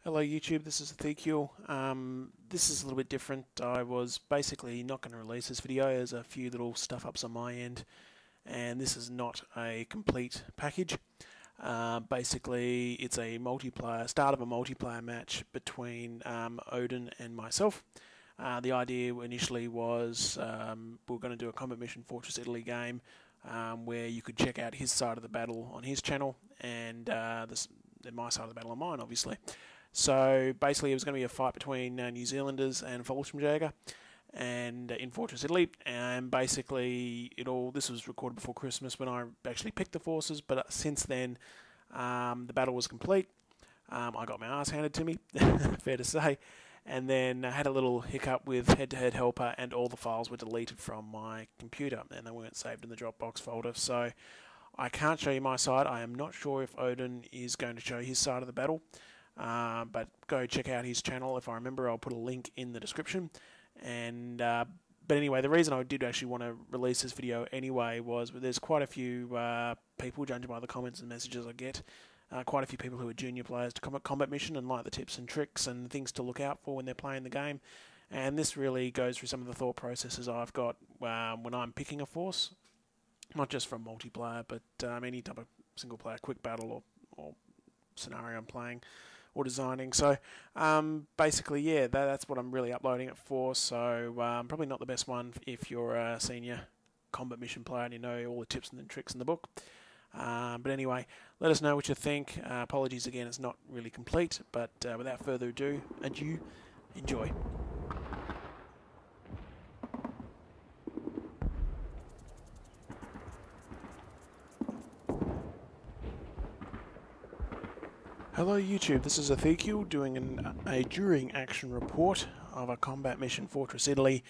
Hello YouTube, this is Ithikial. This is a little bit different. I was basically not going to release this video. There's a few little stuff ups on my end, and this is not a complete package. Basically, it's a start of a multiplayer match between Odin and myself. The idea initially was we were going to do a combat mission Fortress Italy game where you could check out his side of the battle on his channel and my side of the battle on mine, obviously. So basically it was going to be a fight between New Zealanders and Fallschirmjäger and in Fortress Italy, and basically this was recorded before Christmas when I actually picked the forces, but since then the battle was complete. I got my ass handed to me, fair to say, and then I had a little hiccup with head-to-head helper, and all the files were deleted from my computer and they weren't saved in the Dropbox folder, so I can't show you my side. I am not sure if Odin is going to show his side of the battle. But go check out his channel. If I remember, I'll put a link in the description. And but anyway, the reason I did actually want to release this video anyway was there's quite a few people, judging by the comments and messages I get, quite a few people who are junior players to combat mission and like the tips and tricks and things to look out for when they're playing the game. And this really goes through some of the thought processes I've got when I'm picking a force, not just from multiplayer, but any type of single player quick battle or scenario I'm playing or designing. So basically, yeah, that's what I'm really uploading it for. So probably not the best one if you're a senior combat mission player and you know all the tips and the tricks in the book. But anyway, let us know what you think. Apologies again, it's not really complete, but without further ado, enjoy. Hello YouTube, this is Ithikial doing a during action report of a combat mission Fortress Italy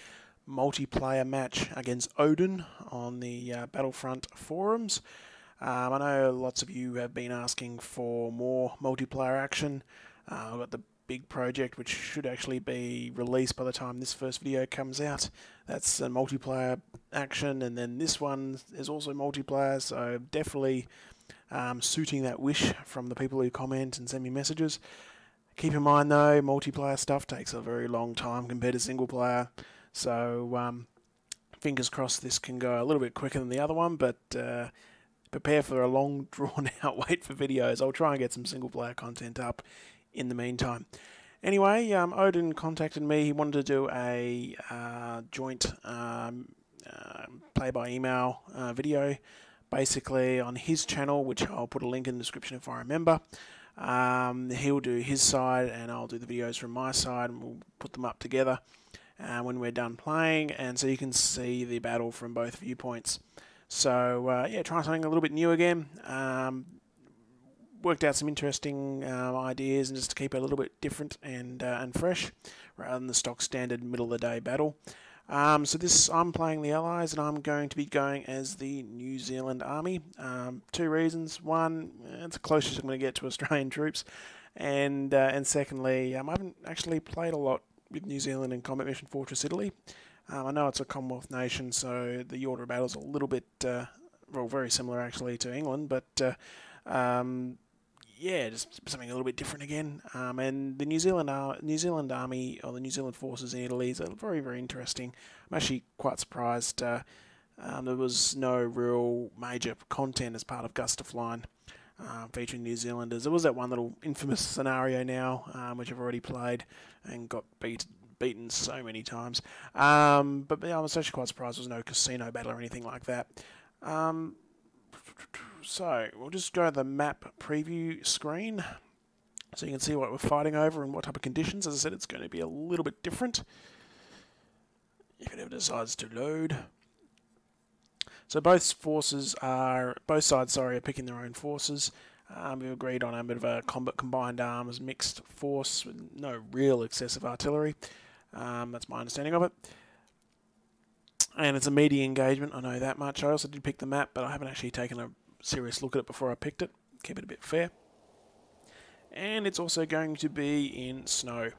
multiplayer match against Odin on the Battlefront forums. I know lots of you have been asking for more multiplayer action. I've got the big project which should actually be released by the time this first video comes out. That's a multiplayer action, and then this one is also multiplayer, so definitely suiting that wish from the people who comment and send me messages. Keep in mind though, multiplayer stuff takes a very long time compared to single player, so fingers crossed this can go a little bit quicker than the other one, but prepare for a long drawn out wait for videos. I'll try and get some single player content up in the meantime. Anyway, Odin contacted me. He wanted to do a joint play by email video, basically on his channel, which I'll put a link in the description if I remember. He'll do his side and I'll do the videos from my side, and we'll put them up together when we're done playing, and so you can see the battle from both viewpoints. So yeah, try something a little bit new again. Worked out some interesting ideas, and just to keep it a little bit different and fresh rather than the stock standard middle of the day battle. So I'm playing the Allies, and I'm going to be going as the New Zealand Army. Two reasons: one, it's the closest I'm going to get to Australian troops, and secondly, I haven't actually played a lot with New Zealand in combat mission Fortress Italy. I know it's a Commonwealth nation, so the order of battle is a little bit, well, very similar actually to England, but yeah, just something a little bit different again. And the New Zealand Army, or the New Zealand forces in Italy, is very, very interesting. I'm actually quite surprised there was no real major content as part of Gustaf Line featuring New Zealanders. There was that one little infamous scenario now, which I've already played and got beaten so many times. But yeah, I was actually quite surprised there was no casino battle or anything like that. So we'll just go to the map preview screen so you can see what we're fighting over and what type of conditions. As I said, it's going to be a little bit different if it ever decides to load. So both sides are picking their own forces. We've agreed on a bit of a combined arms mixed force with no real excessive artillery. That's my understanding of it. And it's a meaty engagement, I know that much. I also did pick the map, but I haven't actually taken a serious look at it before I picked it. Keep it a bit fair. And it's also going to be in snow.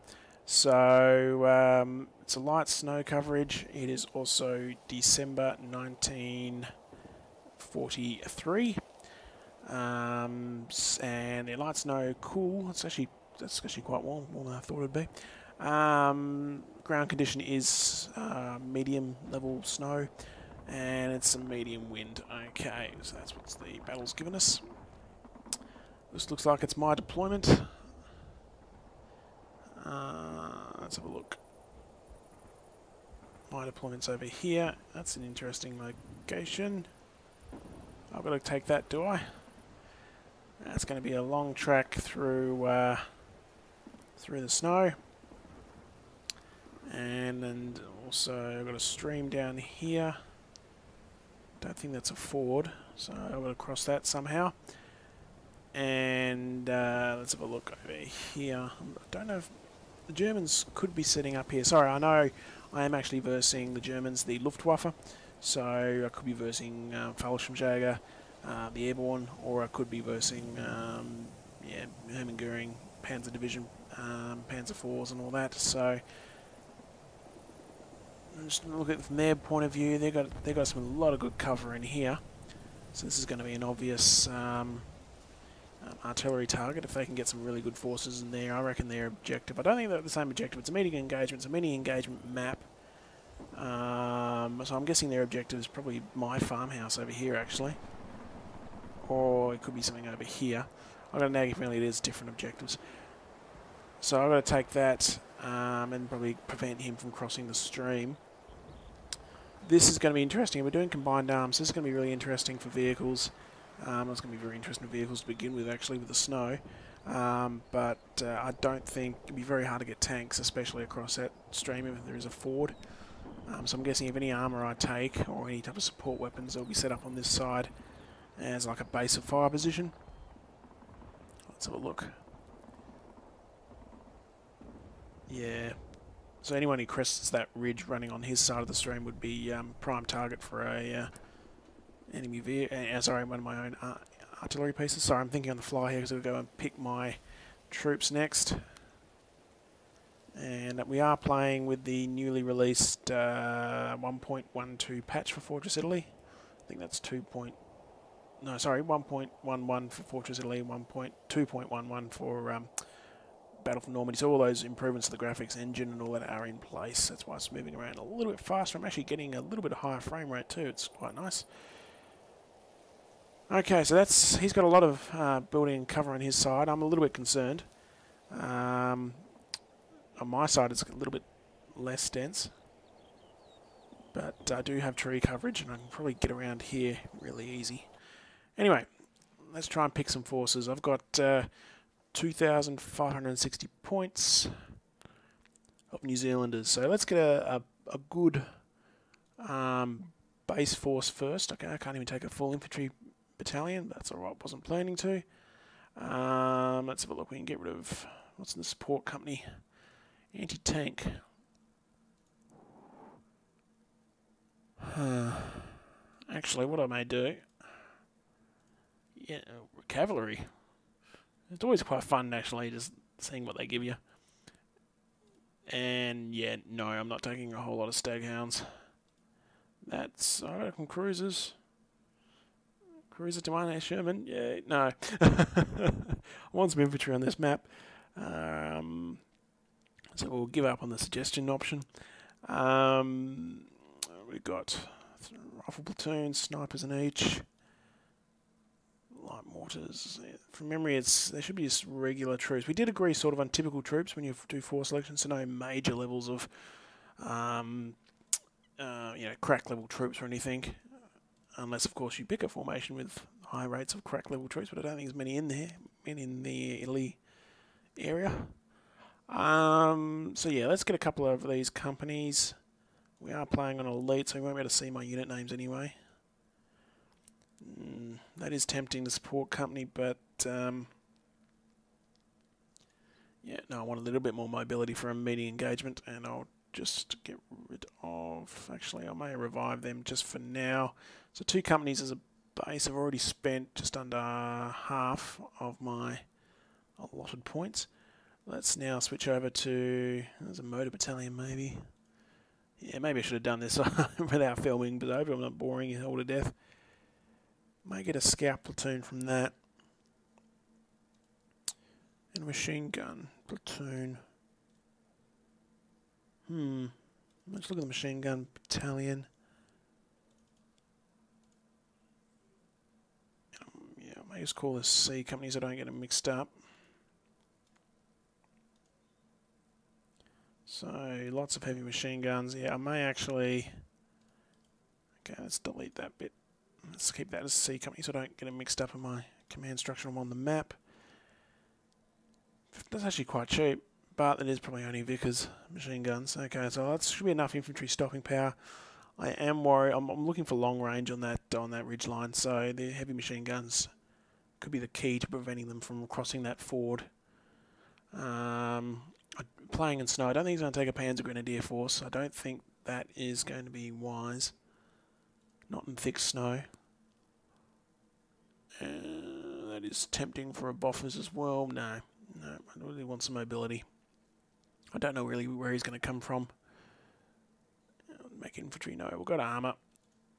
So it's a light snow coverage. It is also December 1943. And the light snow, cool. It's actually That's actually quite warmer than I thought it'd be. Ground condition is medium level snow, and it's a medium wind. Okay, so that's what the battle's given us. This looks like it's my deployment. Let's have a look. My deployment's over here. That's an interesting location. I've got to take that, do I? That's going to be a long track through through the snow. And also I've got a stream down here. Don't think that's a ford, so I've got to cross that somehow. And let's have a look over here. I don't know if the Germans could be setting up here. Sorry, I know I am actually versing the Germans, the Luftwaffe. So I could be versing Fallschirmjäger, the Airborne, or I could be versing Hermann Göring, Panzer Division, Panzer IVs and all that. So just look at it from their point of view. They got a lot of good cover in here. So this is going to be an obvious artillery target if they can get some really good forces in there. I reckon their objective, I don't think they're the same objective, it's a meeting engagement, it's a mini engagement map. So I'm guessing their objective is probably my farmhouse over here actually. Or it could be something over here. I've got a nagging feeling it is different objectives. So I've got to take that and probably prevent him from crossing the stream. This is going to be interesting. We're doing combined arms. This is going to be really interesting for vehicles. It's going to be very interesting for vehicles to begin with, actually, with the snow. But I don't think it'd be very hard to get tanks, especially across that stream if there is a ford. So I'm guessing if any armour I take, or any type of support weapons, they'll be set up on this side as like a base of fire position. Let's have a look. Yeah. So anyone who crests that ridge running on his side of the stream would be prime target for a enemy vehicle. Sorry, one of my own artillery pieces. Sorry, I'm thinking on the fly here because I'll go and pick my troops next. And we are playing with the newly released 1.12 patch for Fortress Italy. I think that's 1.11 for Fortress Italy, 2.11 for Battle for Normandy. So all those improvements to the graphics engine and all that are in place. That's why it's moving around a little bit faster. I'm actually getting a little bit higher frame rate too. It's quite nice. Okay, so he's got a lot of building cover on his side. I'm a little bit concerned. On my side, it's a little bit less dense. But I do have tree coverage, and I can probably get around here really easy. Anyway, let's try and pick some forces. I've got 2,560 points of New Zealanders. So let's get a good base force first. Okay, I can't even take a full infantry battalion. That's alright, wasn't planning to. Let's have a look. We can get rid of, what's in the support company? Anti-tank. Actually, what I may do, cavalry. It's always quite fun, actually, just seeing what they give you. And yeah, no, I'm not taking a whole lot of staghounds. That's, I reckon, cruisers. Cruiser to one, Sherman. Yeah, no. I want some infantry on this map. So we'll give up on the suggestion option. We've got rifle platoons, snipers in each. Light mortars. From memory, there should be just regular troops. We did agree sort of on typical troops when you do force selection, so no major levels of, crack level troops or anything. Unless, of course, you pick a formation with high rates of crack level troops, but I don't think there's many in there, in the Italy area. So yeah, let's get a couple of these companies. We are playing on elite, so we won't be able to see my unit names anyway. That is tempting, the support company, but yeah, no, I want a little bit more mobility for a meeting engagement, and I'll just get rid of, actually I may revive them just for now. So 2 companies as a base. I've already spent just under half of my allotted points. Let's now switch over to, there's a motor battalion maybe. Yeah, maybe I should have done this without filming, but I hope I'm not boring you all to death. May get a scout platoon from that. And a machine gun platoon. Let's look at the machine gun battalion. Yeah, I may just call this C company so I don't get them mixed up. So, lots of heavy machine guns. Yeah, I may actually... Okay, let's delete that bit. Let's keep that as C company so I don't get them mixed up in my command structure on the map. That's actually quite cheap, but it is probably only Vickers machine guns. Okay, so that should be enough infantry stopping power. I am worried. I'm looking for long range on that ridge line, so the heavy machine guns could be the key to preventing them from crossing that ford. Playing in snow, I don't think he's going to take a Panzer Grenadier force. I don't think that is going to be wise. Not in thick snow. That is tempting for a Boffers as well. No, I really want some mobility. I don't know really where he's going to come from. Make infantry, no. We've got armour.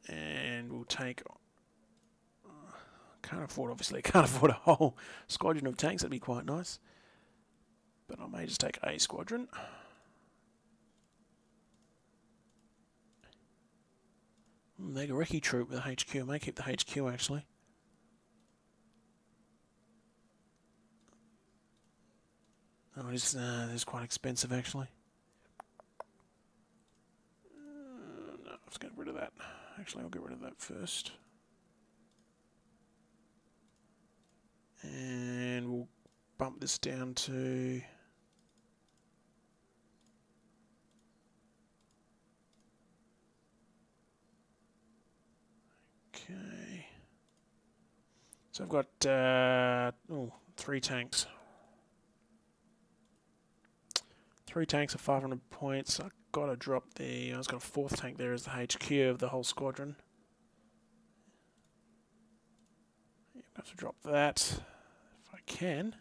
And we'll take... can't afford a whole squadron of tanks. That'd be quite nice. But I may just take a squadron. Mega Recce troop with a HQ. I may keep the HQ actually. Oh, it's quite expensive actually. No, let's get rid of that. Actually, I'll get rid of that first. And we'll bump this down to... Okay. So I've got 3 tanks. 3 tanks of 500 points. I've got to drop the... I've got a 4th tank there as the HQ of the whole squadron. I have to drop that if I can.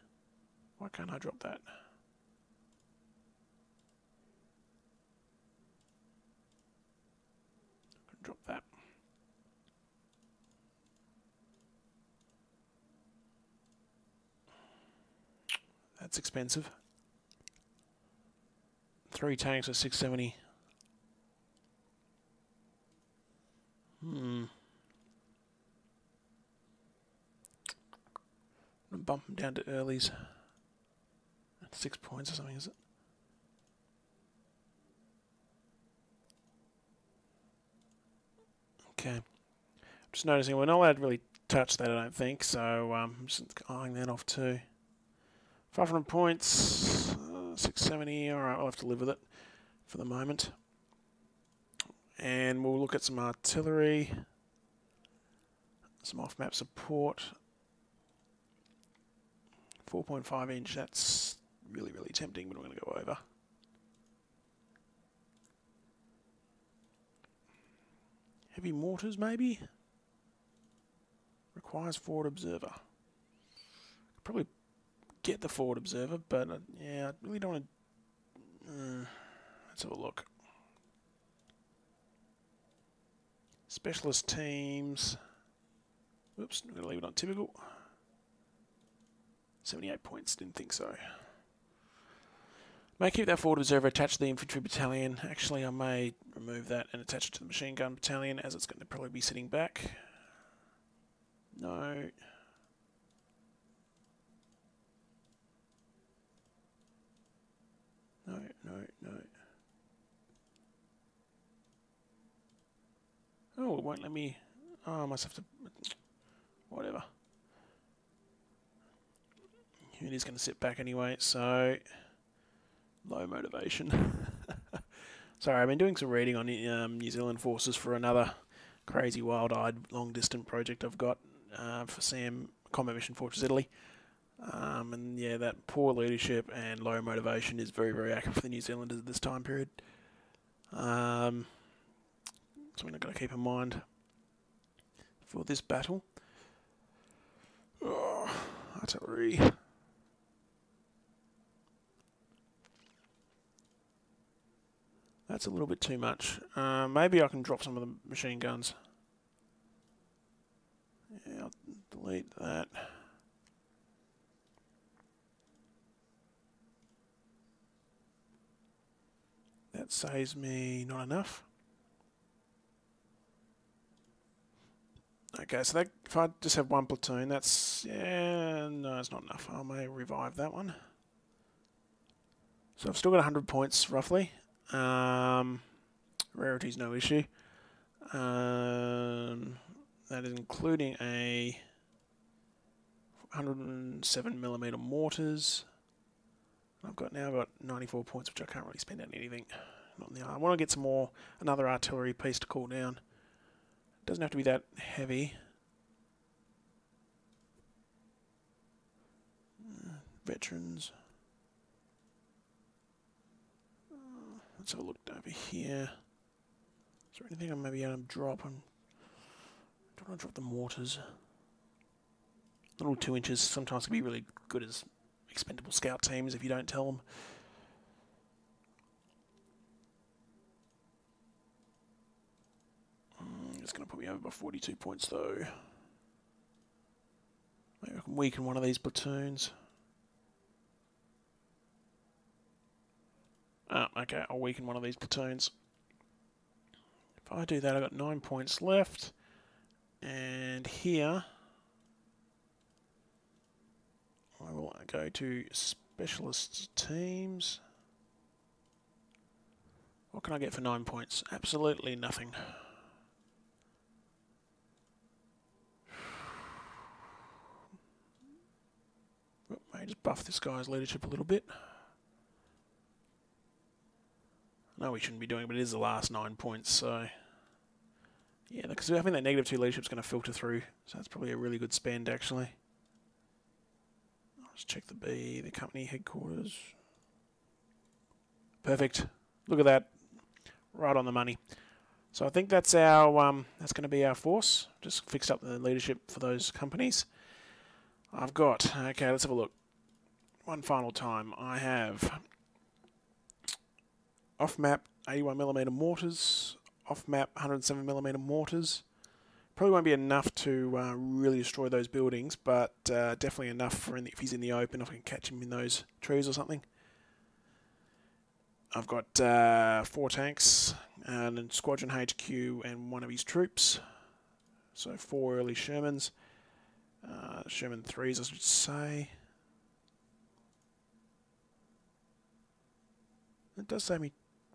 Why can't I drop that? Drop that. That's expensive. 3 tanks at 670. I'm gonna bump them down to earlies. 6 points or something, is it? Okay. Just noticing we're not allowed to really touch that, I don't think, so I'm just eyeing that off too. 500 points, 670, alright, we'll have to live with it for the moment. And we'll look at some artillery, some off-map support. 4.5 inch, that's really, really tempting, but I'm going to go over. Heavy mortars, maybe? Requires forward observer. Probably get the forward observer, but yeah, I really don't want to... let's have a look. Specialist teams. Oops, I'm going to leave it on typical. 78 points, didn't think so. May keep that forward observer attached to the infantry battalion. Actually, I may remove that and attach it to the machine gun battalion, as it's going to probably be sitting back. No. No. Oh, it won't let me... Oh, I must have to... Whatever. It is going to sit back anyway, so... Low motivation. Sorry, I've been doing some reading on New Zealand forces for another crazy, wild-eyed, long-distance project I've got for Combat Mission Fortress Italy. And yeah, that poor leadership and low motivation is very, very accurate for the New Zealanders at this time period. Something I've got to keep in mind for this battle. Oh, artillery. That's a little bit too much. Maybe I can drop some of the machine guns. Yeah, I'll delete that. that saves me not enough. Okay, so that, if I just have one platoon, that's, yeah, no, it's not enough. I may revive that one. So I've still got 100 points, roughly. Rarity's no issue. That is including a 107mm mortars. I've got 94 points, which I can't really spend on anything. Not in the I want to get some more, another artillery piece to cool down. Doesn't have to be that heavy. Veterans. Let's have a look over here. Is there anything I maybe going to drop? I don't want to drop the mortars. Little 2 inches sometimes can be really good as expendable scout teams if you don't tell them. It's going to put me over by 42 points though. Maybe I can weaken one of these platoons. Okay, I'll weaken one of these platoons. If I do that, I've got 9 points left. And here, I will go to specialist teams. What can I get for 9 points? Absolutely nothing. May just buff this guy's leadership a little bit. No, we shouldn't be doing it, but it is the last 9 points, so yeah, because I think that -2 leadership is going to filter through, so that's probably a really good spend actually. I'll just check the company headquarters. Perfect. Look at that, right on the money. So I think that's our that's going to be our force. Just fixed up the leadership for those companies. I've got, okay, let's have a look. One final time. I have off-map 81mm mortars, off-map 107mm mortars. Probably won't be enough to really destroy those buildings, but definitely enough for if he's in the open, if I can catch him in those trees or something. I've got 4 tanks and a Squadron HQ and one of his troops. So 4 early Shermans. Sherman 3s, I should say. It does save me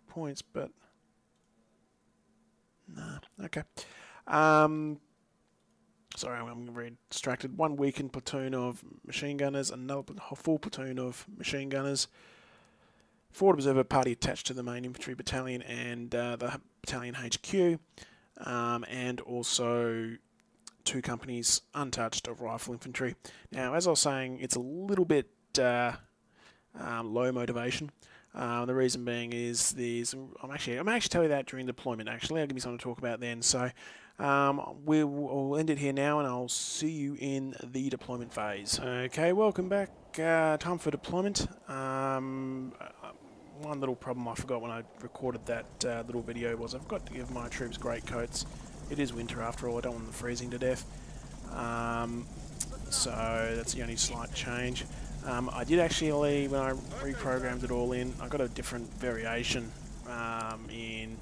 points, but nah. Okay. Sorry, I'm very distracted. 1 weakened platoon of machine gunners, another full platoon of machine gunners. Forward observer party attached to the main infantry battalion and the battalion HQ, and also 2 companies untouched of rifle infantry. Now, as I was saying, it's a little bit low motivation. The reason being is I'm actually telling you that during deployment. Actually, I'll give you something to talk about then. So we'll end it here now, and I'll see you in the deployment phase. Okay, welcome back. Time for deployment. One little problem I forgot when I recorded that little video was I forgot to give my troops greatcoats. It is winter after all. I don't want them freezing to death. So that's the only slight change. I did actually, when I reprogrammed it all in, I got a different variation in...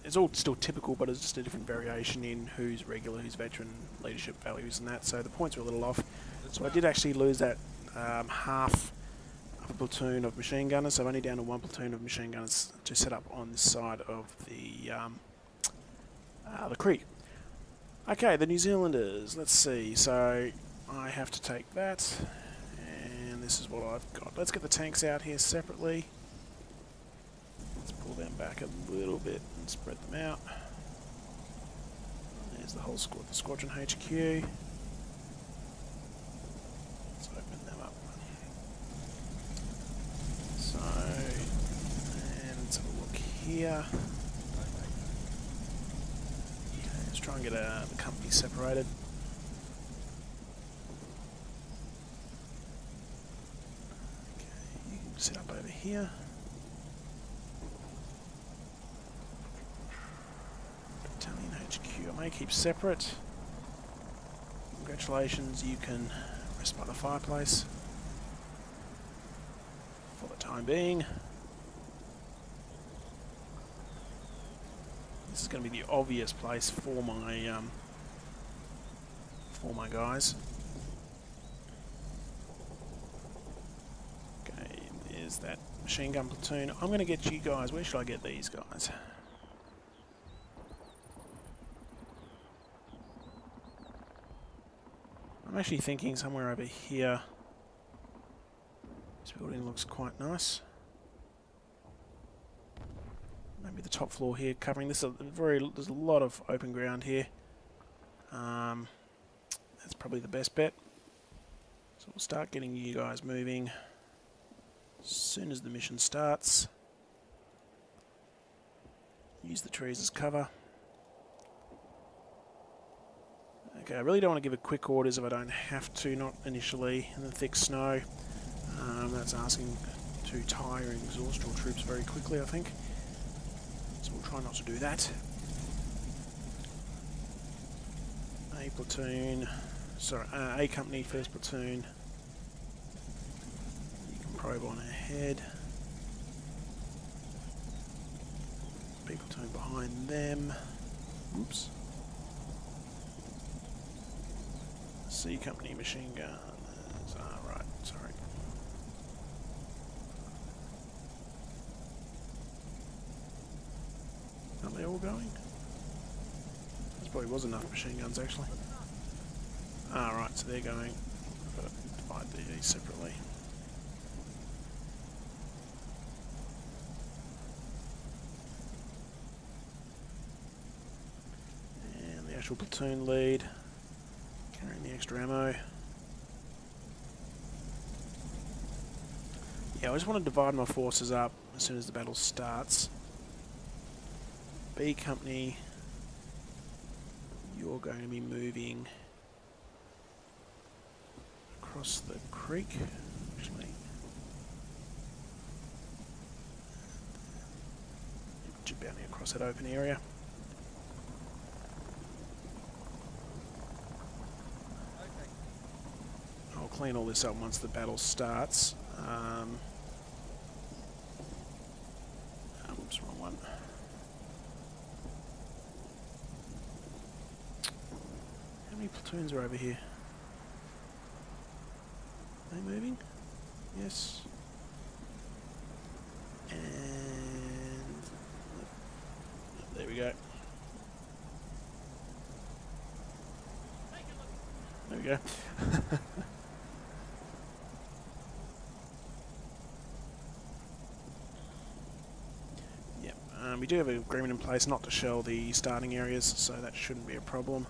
It's all still typical, but it's just a different variation in who's regular, who's veteran, leadership values and that, so the points were a little off. So I did actually lose that half of a platoon of machine gunners, so I'm only down to 1 platoon of machine gunners to set up on this side of the creek. Okay, the New Zealanders, let's see, so I have to take that. This is what I've got. Let's get the tanks out here separately. Let's pull them back a little bit and spread them out. There's the whole squad, the Squadron HQ. Let's open them up. So, and let's have a look here. Okay, let's try and get the company separated. Set up over here. Battalion HQ. I may keep separate. Congratulations, you can rest by the fireplace for the time being. This is going to be the obvious place for my guys. Okay, there's that machine gun platoon. I'm going to get you guys. Where should I get these guys? I'm actually thinking somewhere over here. This building looks quite nice. Maybe the top floor here, covering this. There's a lot of open ground here. That's probably the best bet. So we'll start getting you guys moving as soon as the mission starts. Use the trees as cover. Okay, I really don't want to give a quick orders if I don't have to, not initially in the thick snow. That's asking to tire and exhaust your troops very quickly, I think. So we'll try not to do that. A platoon, sorry, A company, first platoon. You can probe on ahead. B platoon behind them. Oops. C company machine guns. Right, sorry. Aren't they all going? This probably was enough machine guns actually. Right, so they're going. I've got to divide these separately. And the actual platoon lead. Carrying the extra ammo. Yeah, I just want to divide my forces up as soon as the battle starts. B company, you're going to be moving across the creek, actually. Jib bounding across that open area. I'll clean all this up once the battle starts. Oops, wrong one. How many platoons are over here? Are they moving? Yes. And there we go. There we go. Yep. We do have an agreement in place not to shell the starting areas, so that shouldn't be a problem.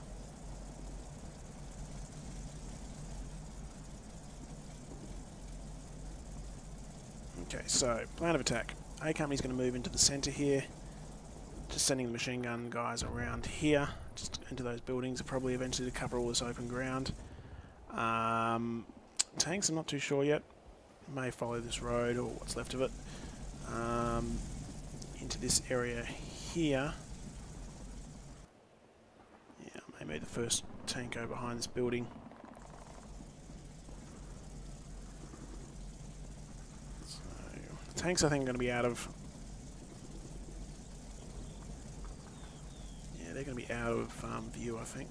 Okay, so plan of attack. A company's going to move into the centre here, just sending the machine gun guys around here, just into those buildings, probably eventually to cover all this open ground. Tanks, I'm not too sure yet. May follow this road or what's left of it into this area here. Yeah, maybe the first tank go behind this building. So the tanks I think are going to be out of. Yeah, they're going to be out of view, I think.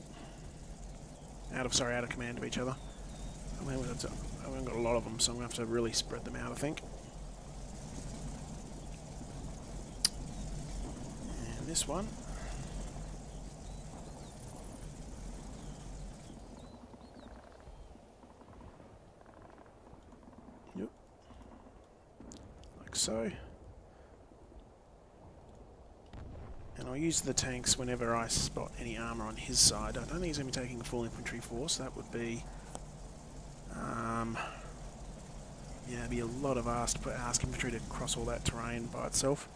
Out of command of each other. I haven't got a lot of them, so I'm going to have to really spread them out, I think. And this one. Yep. Like so. And I'll use the tanks whenever I spot any armour on his side. I don't think he's going to be taking a full infantry force. That would be... yeah, it'd be a lot of ask infantry to cross all that terrain by itself.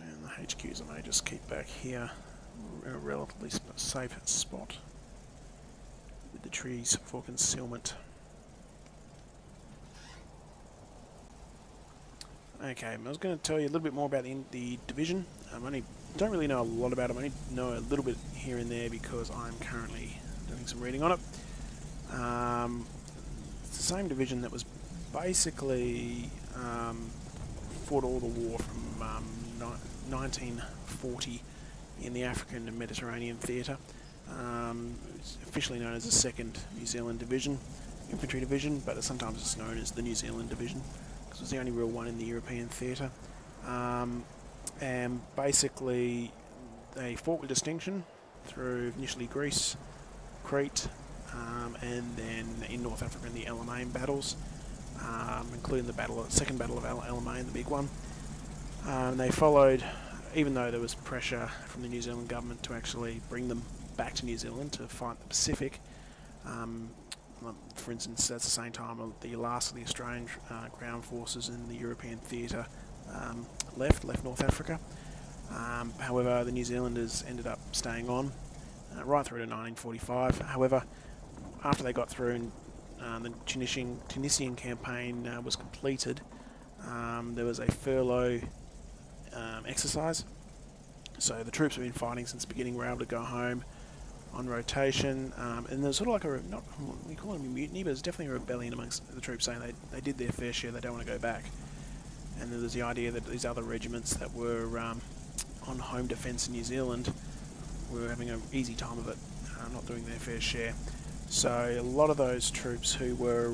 And the HQs I may just keep back here in a relatively safe spot with the trees for concealment. Okay, I was going to tell you a little bit more about the division. I don't really know a lot about it. I only know a little bit here and there because I'm currently doing some reading on it. It's the same division that was basically fought all the war from 1940 in the African and Mediterranean theatre. It's officially known as the 2nd New Zealand Division, Infantry Division, but sometimes it's known as the New Zealand Division because it was the only real one in the European theatre. And basically they fought with distinction through initially Greece, Crete, and then in North Africa in the Alamein battles, including the second battle of Alamein, the big one. They followed, even though there was pressure from the New Zealand government to actually bring them back to New Zealand to fight the Pacific. For instance, at the same time, the last of the Australian ground forces in the European theatre left North Africa. However, the New Zealanders ended up staying on right through to 1945. However, after they got through and the Tunisian campaign was completed, there was a furlough exercise. So the troops who had been fighting since the beginning were able to go home on rotation, and there's sort of like we call it a mutiny, but it's definitely a rebellion amongst the troops saying they did their fair share, they don't want to go back. And there was the idea that these other regiments that were on home defence in New Zealand were having an easy time of it, not doing their fair share. So a lot of those troops who were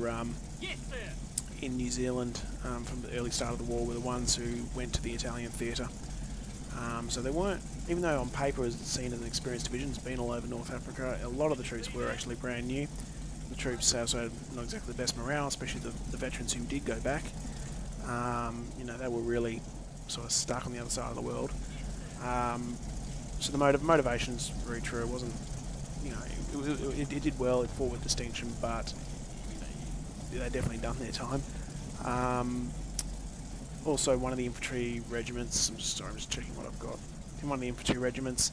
in New Zealand from the early start of the war were the ones who went to the Italian theatre. So they weren't, even though on paper it was seen as an experienced division, it's been all over North Africa, a lot of the troops were actually brand new. The troops also had not exactly the best morale, especially the veterans who did go back. You know, they were really sort of stuck on the other side of the world. So the motivation's very true. It wasn't, you know, it did well, it fought with distinction, but you know, they definitely done their time. Also, one of the infantry regiments, I'm just checking what I've got. In one of the infantry regiments,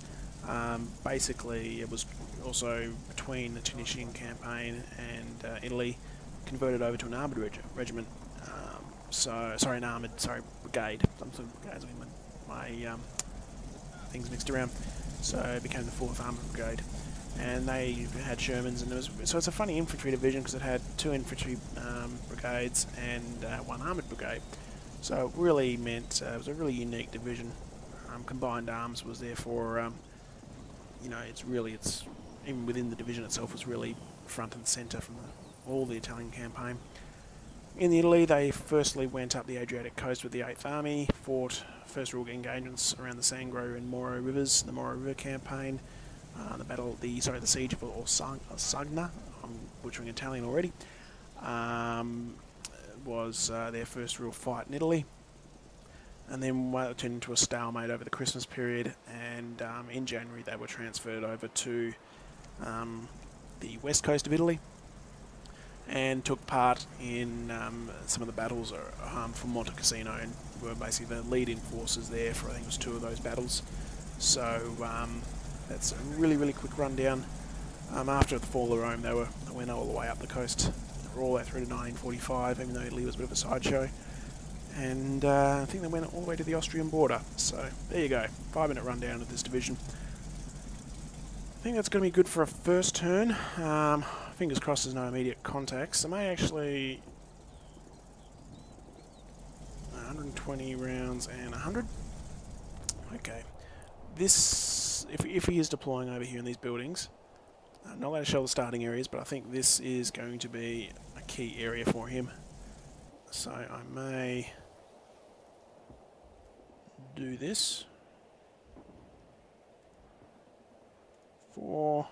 basically it was also between the Tunisian campaign and Italy, converted over to an armoured regiment. Brigade. Some sort of brigades, my things mixed around. So it became the 4th Armoured Brigade. And they had Shermans, and so it's a funny infantry division because it had 2 infantry brigades and 1 armoured brigade. So it really meant it was a really unique division. Combined arms was therefore, you know, it's even within the division itself was really front and centre from all the Italian campaign. In Italy, they firstly went up the Adriatic coast with the 8th Army, fought first real engagements around the Sangro and Moro rivers, the Moro River campaign, the siege of Orsagna, I'm butchering Italian already, was their first real fight in Italy. And then it turned into a stalemate over the Christmas period, and in January they were transferred over to the west coast of Italy and took part in some of the battles for Monte Cassino, and were basically the lead-in forces there for, I think it was 2 of those battles. So that's a really quick rundown. After the fall of Rome, they went all the way up the coast, all the way through to 1945, even though Italy was a bit of a sideshow. And I think they went all the way to the Austrian border. So there you go, 5-minute rundown of this division. I think that's going to be good for a first turn. Fingers crossed there's no immediate contacts. I may actually... 120 rounds and 100. Okay. This, if he is deploying over here in these buildings, I'm not allowed to show the starting areas, but I think this is going to be a key area for him. So I may do this for...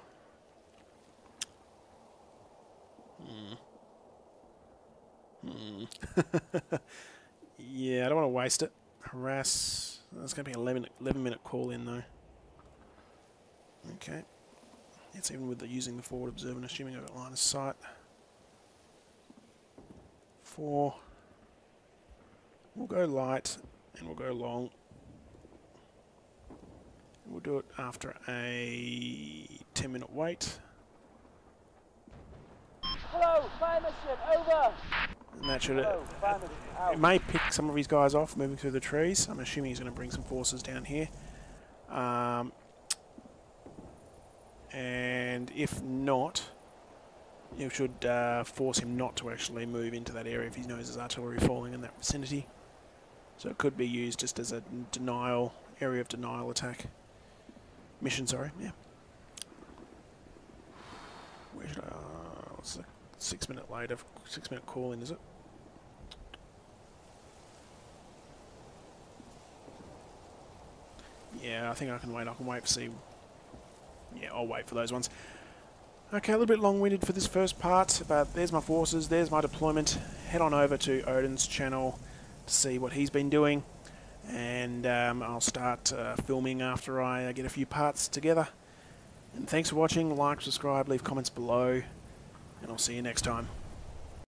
Yeah, I don't want to waste it. Harass. That's going to be an 11-minute call in though. Okay. It's even with using the forward observer and assuming I've got line of sight. 4. We'll go light and we'll go long. We'll do it after a 10-minute wait. Hello, fire mission, over! And that should... it may pick some of his guys off moving through the trees. I'm assuming he's going to bring some forces down here. And if not, you should force him not to actually move into that area if he knows there's artillery falling in that vicinity. So it could be used just as a area of denial attack. Mission, sorry, yeah. Where should I, what's the 6 minute later, 6 minute call in, is it? Yeah, I think I can wait. I can wait for Yeah, I'll wait for those ones. Okay, a little bit long-winded for this first part, but there's my forces, there's my deployment. Head on over to Odin's channel to see what he's been doing, and I'll start filming after I get a few parts together. And thanks for watching. Like, subscribe, leave comments below, and I'll see you next time.